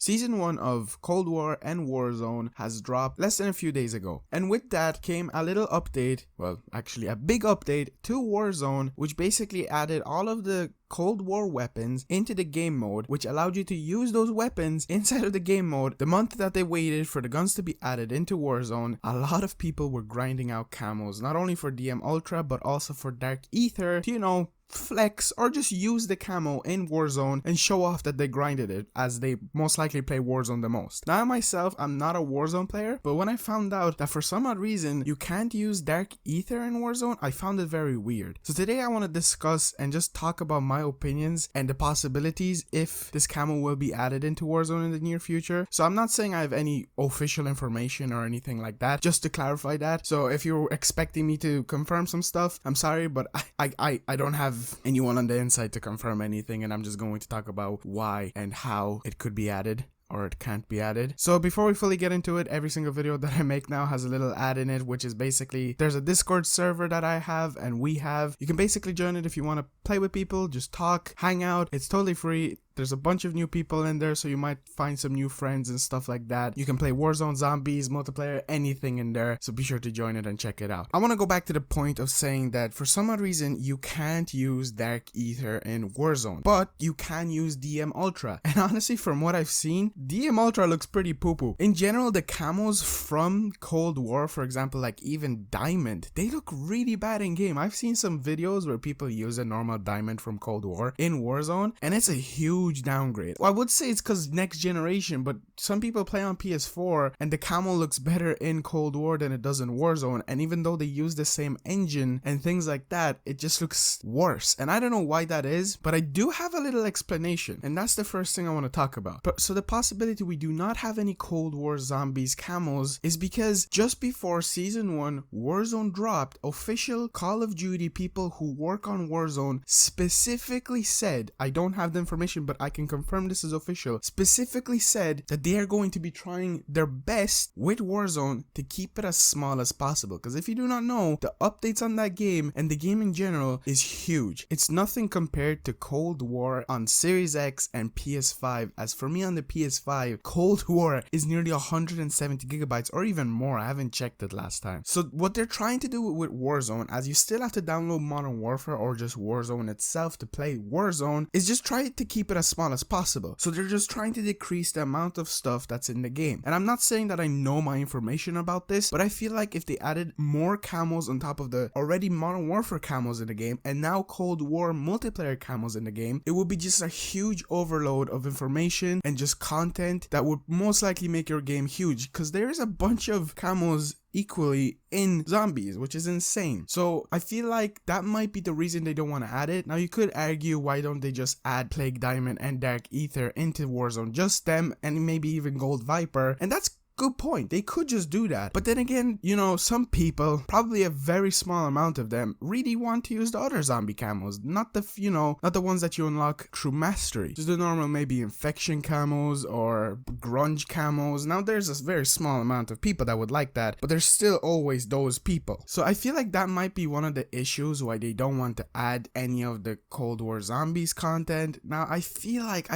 Season 1 of Cold War and Warzone has dropped less than a few days ago, and with that came a little update, well actually a big update to Warzone, which basically added all of the Cold War weapons into the game mode, which allowed you to use those weapons inside of the game mode. The month that they waited for the guns to be added into Warzone, a lot of people were grinding out camos, not only for DM Ultra but also for Dark Aether to, flex or just use the camo in Warzone and show off that they grinded it, as they most likely play Warzone the most. Now myself, I'm not a Warzone player, but when I found out that for some odd reason you can't use Dark Aether in Warzone, I found it very weird. So today I want to discuss and just talk about my opinions and the possibilities if this camo will be added into Warzone in the near future. So I'm not saying I have any official information or anything like that, just to clarify that. So if you're expecting me to confirm some stuff, I'm sorry, but I don't have anyone on the inside to confirm anything, and I'm just going to talk about why and how it could be added or it can't be added. So before we fully get into it, every single video that I make now has a little ad in it, which is basically there's a Discord server that I have and we have. You can basically join it if you want to play with people, just talk, hang out. It's totally free. There's a bunch of new people in there, so you might find some new friends and stuff like that. You can play Warzone, zombies, multiplayer, anything in there, so be sure to join it and check it out. I want to go back to the point of saying that for some odd reason you can't use Dark Aether in Warzone, but you can use DM Ultra. And honestly, from what I've seen, DM Ultra looks pretty poo-poo. In general, the camos from Cold War, for example, like even Diamond, they look really bad in game. I've seen some videos where people use a normal Diamond from Cold War in Warzone, and it's a huge downgrade. Well, I would say it's because next generation, but some people play on PS4 and the camo looks better in Cold War than it does in Warzone, and even though they use the same engine and things like that, it just looks worse. And I don't know why that is, but I do have a little explanation, and that's the first thing I want to talk about. So the possibility we do not have any Cold War zombies camos is because just before Season 1 Warzone dropped, official Call of Duty people who work on Warzone specifically said, I don't have the information but I can confirm this is official, specifically said that they are going to be trying their best with Warzone to keep it as small as possible. Because if you do not know, the updates on that game and the game in general is huge. It's nothing compared to Cold War on Series X and PS5. As for me on the PS5, Cold War is nearly 170 gigabytes or even more. I haven't checked it last time. So what they're trying to do with Warzone, as you still have to download Modern Warfare or just Warzone itself to play Warzone, is just try to keep it as small as possible. So they're just trying to decrease the amount of stuff that's in the game. And I'm not saying that I know my information about this, but I feel like if they added more camos on top of the already Modern Warfare camos in the game and now Cold War multiplayer camos in the game, it would be just a huge overload of information and just content that would most likely make your game huge, because there is a bunch of camos equally in zombies, which is insane. So I feel like that might be the reason they don't want to add it. Now you could argue, why don't they just add Plague Diamond and Dark Aether into Warzone, just them, and maybe even Gold Viper, and that's good point. They could just do that. But then again, some people, probably a very small amount of them, really want to use the other zombie camos, not the ones that you unlock through mastery. Just the normal maybe infection camos or grunge camos. Now there's a very small amount of people that would like that, but there's still always those people. So I feel like that might be one of the issues why they don't want to add any of the Cold War zombies content. Now I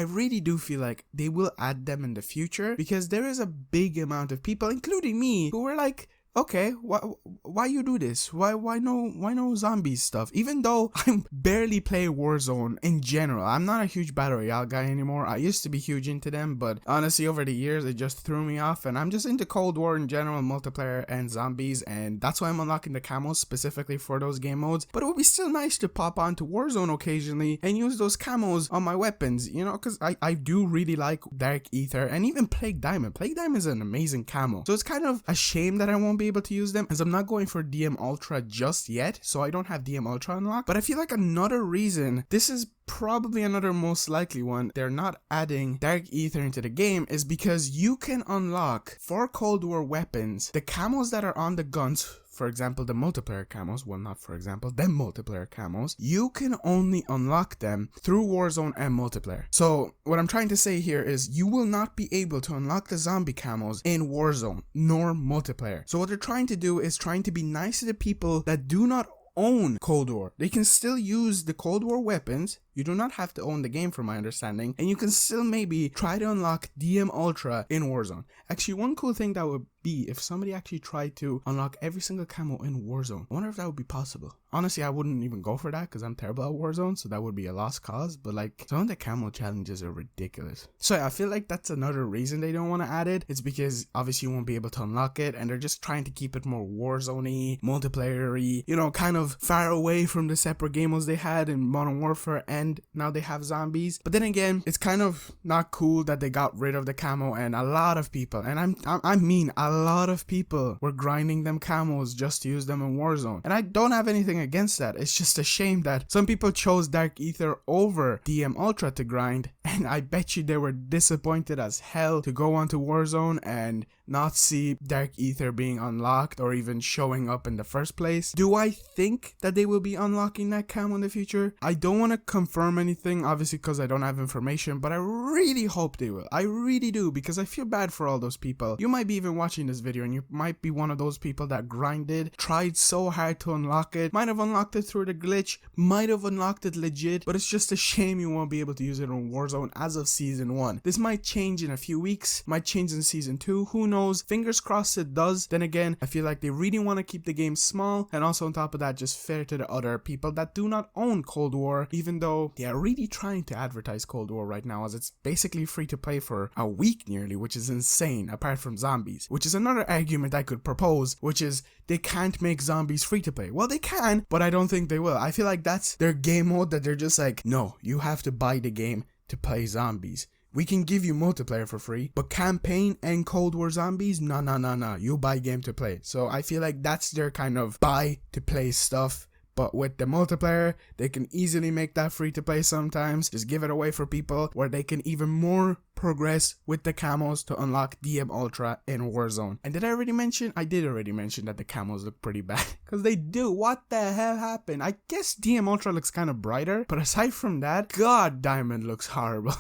really do feel like they will add them in the future, because there is a big amount of people, including me, who were like, okay, why you do this? Why no zombies stuff? Even though I barely play Warzone in general. I'm not a huge Battle Royale guy anymore. I used to be huge into them, but honestly over the years it just threw me off, and I'm just into Cold War in general, multiplayer and zombies, and that's why I'm unlocking the camos specifically for those game modes. But it would be still nice to pop onto Warzone occasionally and use those camos on my weapons, because I do really like Dark Aether and even Plague Diamond. Plague Diamond is an amazing camo, so it's kind of a shame that I won't be able to use them, as I'm not going for DM Ultra just yet, so I don't have DM Ultra unlocked. But I feel like another reason, this is probably another most likely one, they're not adding Dark Aether into the game, is because you can unlock for Cold War weapons the camos that are on the guns. For example, the multiplayer camos, well not for example, the multiplayer camos, you can only unlock them through Warzone and multiplayer. So what I'm trying to say here is you will not be able to unlock the zombie camos in Warzone nor multiplayer. So what they're trying to do is trying to be nice to the people that do not own Cold War. They can still use the Cold War weapons. You do not have to own the game from my understanding, and you can still maybe try to unlock DM Ultra in Warzone. Actually, one cool thing that would be if somebody actually tried to unlock every single camo in Warzone. I wonder if that would be possible. Honestly, I wouldn't even go for that because I'm terrible at Warzone, so that would be a lost cause, but like some of the camo challenges are ridiculous. So yeah, I feel like that's another reason they don't want to add it. It's because obviously you won't be able to unlock it, and they're just trying to keep it more Warzone-y, multiplayer-y, you know, kind of far away from the separate game modes they had in Modern Warfare, and now they have zombies. But then again, it's kind of not cool that they got rid of the camo, and a lot of people, and I mean a lot of people were grinding them camos just to use them in Warzone. And I don't have anything against that. It's just a shame that some people chose Dark Aether over DM Ultra to grind, and I bet you they were disappointed as hell to go onto Warzone and not see Dark Aether being unlocked or even showing up in the first place. Do I think that they will be unlocking that camo in the future? I don't want to confirm anything, obviously, because I don't have information, but I really hope they will. I really do, because I feel bad for all those people. You might be even watching this video and you might be one of those people that grinded, tried so hard to unlock it, might have unlocked it through the glitch, might have unlocked it legit, but it's just a shame you won't be able to use it in Warzone as of Season 1. This might change in a few weeks, might change in Season 2, who knows? Fingers crossed it does. Then again, I feel like they really want to keep the game small, and also on top of that, just fair to the other people that do not own Cold War, even though they are really trying to advertise Cold War right now, as it's basically free to play for a week nearly, which is insane, apart from zombies, which is another argument I could propose, which is they can't make zombies free to play. Well, they can, but I don't think they will. I feel like that's their game mode, that they're just like, no, you have to buy the game to play zombies. We can give you multiplayer for free, but campaign and Cold War zombies, no. You buy game to play. So I feel like that's their kind of buy to play stuff. But with the multiplayer, they can easily make that free to play sometimes. Just give it away for people where they can even more progress with the camos to unlock DM Ultra in Warzone. And did I already mention? I did already mention that the camos look pretty bad. Because they do. What the hell happened? I guess DM Ultra looks kind of brighter. But aside from that, God, Diamond looks horrible.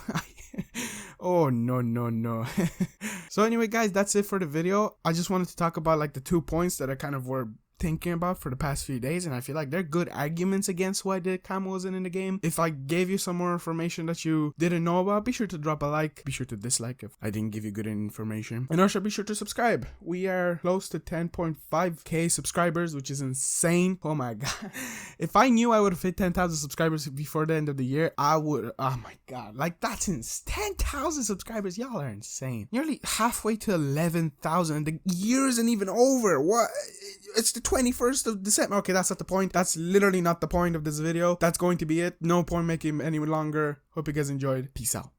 Oh, no. So anyway, guys, that's it for the video. I just wanted to talk about like the 2 points that I kind of were thinking about for the past few days, and I feel like they're good arguments against why the camo wasn't in the game. If I gave you some more information that you didn't know about, be sure to drop a like, be sure to dislike if I didn't give you good information, and also be sure to subscribe. We are close to 10.5k subscribers, which is insane. Oh my god. If I knew I would have hit 10,000 subscribers before the end of the year, I would. Oh my god, like that's 10,000 subscribers. Y'all are insane. Nearly halfway to 11,000. The year isn't even over. What? It's the 21st of December. Okay, that's not the point. That's literally not the point of this video. That's going to be it. No point making any longer. Hope you guys enjoyed. Peace out.